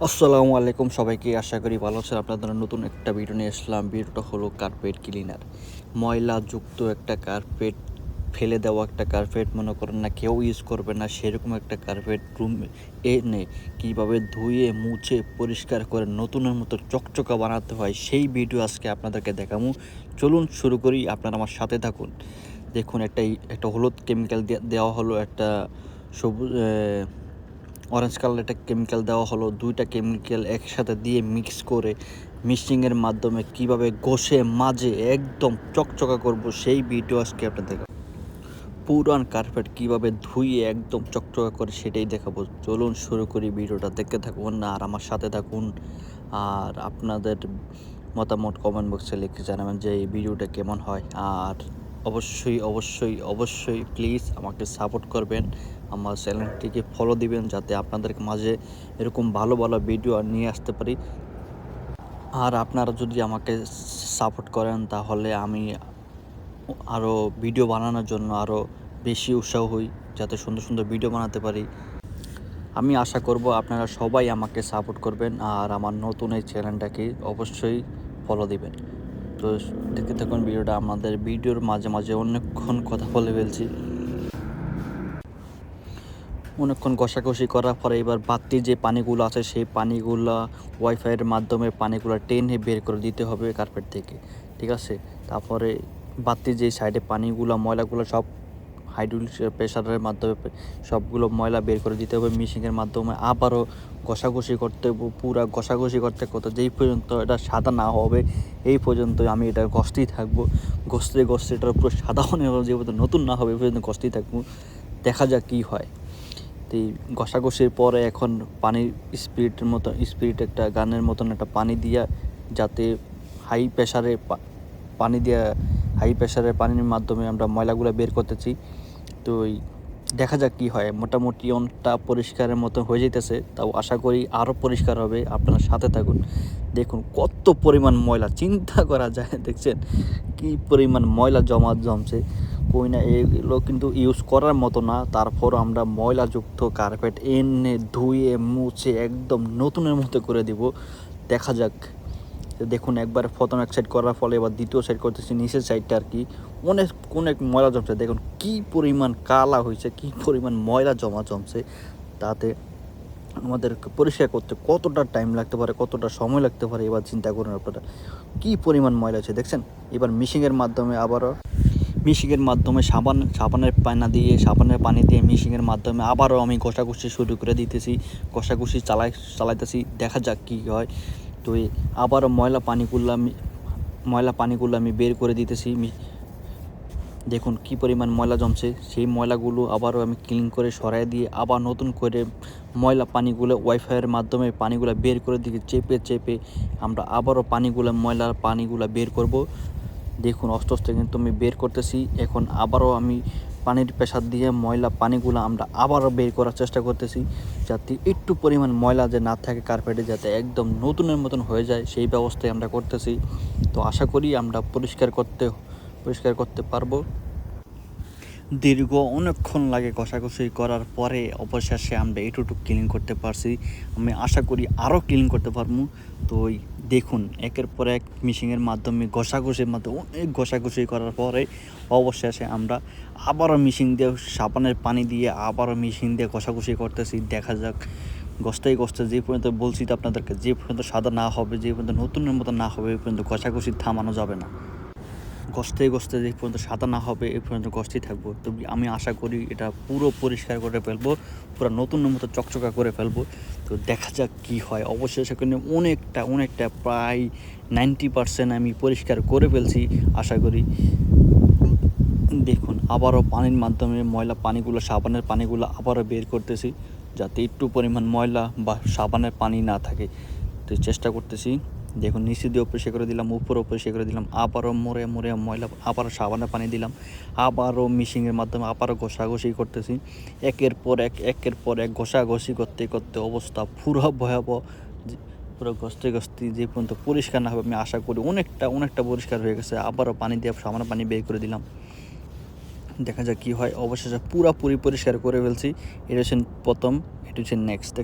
আসসালামু আলাইকুম সবাইকে, আশা করি ভালো আছেন। আপনাদের নতুন একটা ভিডিও নিয়ে আসলাম। ভিডিওটা হলো কার্পেট ক্লিনার। ময়লাযুক্ত একটা কার্পেট, ফেলে দেওয়া একটা কার্পেট, মনে করেন না কেউ ইউজ করবে না সেরকম একটা কার্পেট রুম এনে কীভাবে ধুয়ে মুছে পরিষ্কার করে নতুনের মতো চকচকা বানাতে হয় সেই ভিডিও আজকে আপনাদেরকে দেখাবো। চলুন শুরু করি, আপনারা আমার সাথে থাকুন। দেখুন, একটা হলুদ কেমিক্যাল দেওয়া হলো, একটা সবুজ অরেঞ্জ কালার একটা কেমিক্যাল দেওয়া হলো। দুইটা কেমিক্যাল একসাথে দিয়ে মিক্স করে মিক্সিংয়ের মাধ্যমে কিভাবে ঘষে মাজে একদম চকচকা করব সেই ভিডিও আজকে আপনাদের দেখাবো। পুরান কার্পেট কিভাবে ধুয়ে একদম চকচকা করে সেটাই দেখাবো। চলুন শুরু করি, ভিডিওটা দেখতে থাকুন আর আমার সাথে থাকুন। আর আপনাদের মতামত কমেন্ট বক্সে লিখে জানাবেন যে এই ভিডিওটা কেমন হয়। আর অবশ্যই অবশ্যই অবশ্যই প্লিজ আমাকে সাপোর্ট করবেন, আমার চ্যানেলটিকে ফলো দিবেন যাতে আপনাদের মাঝে এরকম ভালো ভালো ভিডিও নিয়ে আসতে পারি। আর আপনারা যদি আমাকে সাপোর্ট করেন তাহলে আমি আরও ভিডিও বানানোর জন্য আরও বেশি উৎসাহ হই, যাতে সুন্দর সুন্দর ভিডিও বানাতে পারি। আমি আশা করব আপনারা সবাই আমাকে সাপোর্ট করবেন আর আমার নতুন এই চ্যানেলটাকে অবশ্যই ফলো দিবেন। তো দেখতে থাকুন ভিডিওটা। আমাদের ভিডিওর মাঝে মাঝে অনেকক্ষণ কথা বলে ফেলছি, অনেকক্ষণ ঘষাঘষি করার পরে এবার বাড়তি যে পানিগুলো আছে সেই পানিগুলা ওয়াইফাইয়ের মাধ্যমে পানিগুলো টেনে বের করে দিতে হবে কার্পেট থেকে, ঠিক আছে। তারপরে বাড়তি যে সাইডে পানিগুলো ময়লাগুলো সব হাইড্রোলিক প্রেসারের মাধ্যমে সবগুলো ময়লা বের করে দিতে হবে মেশিনের মাধ্যমে। আবারও ঘষাঘষি করতে পুরা ঘষাঘষি করতে করতে যেই পর্যন্ত এটা সাদা না হবে এই পর্যন্ত আমি এটা ঘষতেই থাকবো। ঘষতে ঘষতে এটা পুরো সাদা মনে হবে, যে পর্যন্ত নতুন না হবে এই পর্যন্ত ঘষতেই থাকবো। দেখা যাক কী হয়। তো এই ঘষাঘষির পরে এখন পানির স্পিরিট একটা গানের মতন একটা পানি দিয়া, যাতে হাই প্রেশারে হাই প্রেশারের পানির মাধ্যমে আমরা ময়লাগুলো বের করতেছি। তো দেখা যাক কী হয়। মোটামুটি অনেকটা পরিষ্কারের মতো হয়ে যেতেছে, তাও আশা করি আরও পরিষ্কার হবে। আপনারা সাথে থাকুন। দেখুন কত পরিমাণ ময়লা, চিন্তা করা যায়। দেখছেন কী পরিমাণ ময়লা জমছে। কই না, এগুলো কিন্তু ইউজ করার মতো না, তারপর আমরা ময়লাযুক্ত কার্পেট এনে ধুয়ে মুছে একদম নতুনের মতো করে দিব। দেখা যাক। দেখুন, একবার প্রথম এক সাইড করার ফলে এবার দ্বিতীয় সাইড করতেছি, নিচের সাইডটা আর কি অনেক অনেক ময়লা জমছে। দেখুন কী পরিমাণ কালা হয়েছে, কী পরিমাণ ময়লা জমছে। তাতে আমাদের পরিষ্কার করতে কতটা টাইম লাগতে পারে, কতটা সময় লাগতে পারে এবার চিন্তা করুন আপনারা। কী পরিমাণ ময়লা আছে দেখছেন। এবার মিশিংয়ের মাধ্যমে সাবানের পানি দিয়ে মিশিংয়ের মাধ্যমে আবারও আমি ঘষাঘষি শুরু করে দিতেছি। ঘষাঘষি চালাইতেছি, দেখা যাক কী হয়। তো আবারও ময়লা পানিগুলো আমি বের করে দিতেছি। দেখুন কী পরিমাণ ময়লা জমছে। সেই ময়লাগুলো আবারও আমি ক্লিন করে সরাই দিয়ে আবার নতুন করে ময়লা পানিগুলো ওয়াইফাইয়ের মাধ্যমে পানিগুলো বের করে দিয়ে চেপে আমরা আবারও ময়লার পানিগুলো বের করব। দেখুন আস্তে আস্তে কিন্তু আমি বের করতেছি। এখন আবারও আমি পানির প্রেসার দিয়ে ময়লা পানিগুলো আমরা আবারও বের করার চেষ্টা করতেছি, যাতে একটু পরিমাণ ময়লা যে না থাকে কার্পেটে, যাতে একদম নতুনের মতন হয়ে যায় সেই ব্যবস্থাই আমরা করতেছি। তো আশা করি আমরা পরিষ্কার করতে পারবো। দীর্ঘ অনেকক্ষণ লাগে ঘষাঘষি করার পরে অবশেষে আমরা এটুকু ক্লিন করতে পারছি। আমি আশা করি আরও ক্লিন করতে পারবো। তো দেখুন একের পর এক মিশিংয়ের মাধ্যমে অনেক ঘষাঘষি করার পরে অবশেষে আমরা আবারও সাবানের পানি দিয়ে আবারও মিশিং দিয়ে ঘষাঘষি করতেছি। দেখা যাক ঘষতে যে পর্যন্ত বলছি তো আপনাদেরকে, যে পর্যন্ত সাদা না হবে, যে পর্যন্ত নতুনের মতো না হবে এই পর্যন্ত ঘষাঘষি থামানো যাবে না। ঘষতে যে পর্যন্ত সাদা না হবে এই পর্যন্ত ঘষতেই থাকবো। তো আমি আশা করি এটা পুরো পরিষ্কার করে ফেলবো, পুরো নতুনের মতো চকচকা করে ফেলবো। তো দেখা যাক কী হয়। অবশ্যই সেখানে অনেকটা প্রায় 90% আমি পরিষ্কার করে ফেলছি আশা করি। দেখুন আবারও পানির মাধ্যমে সাবানের পানিগুলো আবারও বের করতেছি, যাতে একটু পরিমাণ ময়লা বা সাবানের পানি না থাকে। তো চেষ্টা করতেছি। দেখুন নিচে দিয়ে পরিষ্কার করে দিলাম, উপরেও পরিষ্কার করে দিলাম, আবারও মোড়ে ময়লা, আবারও সাবানের পানি দিলাম, আবারও মিশিংয়ের মাধ্যমে আবারও ঘষাঘষি করতেছি। একের পর এক ঘষাঘষি করতে অবস্থা পুরো ভয়াবহ। পুরো ঘষতে যে পর্যন্ত পরিষ্কার না হবে, আমি আশা করি অনেকটা পরিষ্কার হয়ে গেছে। আবারও পানি দিয়ে সাবানের পানি বের করে দিলাম। দেখা যাক কী হয়। অবশেষে পুরোপুরি পরিষ্কার করে ফেলছি। এটা হচ্ছে প্রথম, এটা হচ্ছে নেক্সট।